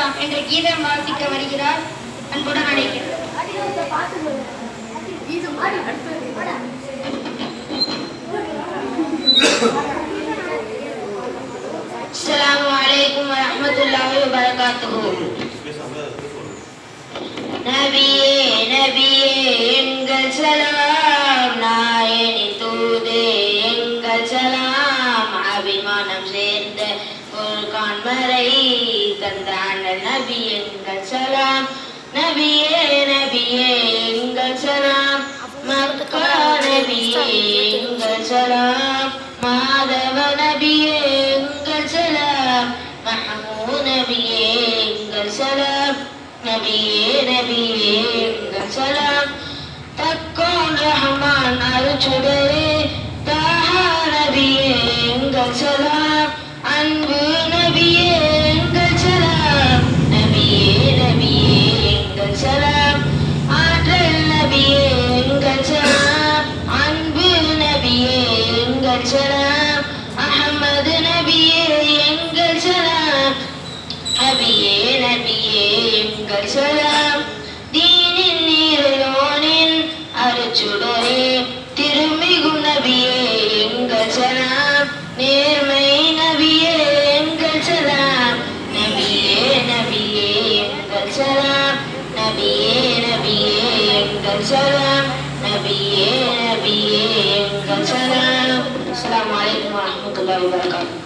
சலாம் என்ற கீதம் வாசிக்க வருகிறார். அன்புடன் அழைக்கிறேன். அஸ்ஸலாமு அலைக்கும் வரஹ்மத்துல்லாஹி வபரகாத்துஹு. நபியே நபியே எங்கள் சலாம், நாயனின் தூதே எங்கள் சலாம், அபிமானம் சேர்ந்த குர்ஆன் வரை தந்தாண்ட நபி எங்கள் சலாம். நபியே நபியே எங்கள் சலாம், மக்கா நபியே எங்கள் சலாம், மாதவ நபியே எங்கள் சலாம், மஹமூத் நபியே எங்கள் சலாம். நபியே நபியே எங்கள் சலாம், தக்கோன் ரஹ்மான் அருச்சுடரே தாஹா நபியே எங்கள் சலாம், அன்பு நபியே எங்கள் சலாம். நபியே நபியே எங்கள் சலாம், ஆற்றல் நபியே எங்கள் சலாம், அன்பு நபியே எங்கள் சலாம், அஹமது நபியே எங்கள் சலாம். நபியே நபியே எங்கள் சலாம், தீனின் நீரோனின் அருச்சுடரே திருமிகு நபியே எங்கள் சலாம், நேர்மை நபியே எங்கள் சலாம். நபியே நபியே எங்கள் சலாம், நபியே நபியே எங்கள் சலாம், நபியே நபியே எங்கள் சலாம். அஸ்ஸலாமு அலைக்கும் வரஹ்மத்துல்லாஹி வபரகாத்துஹு.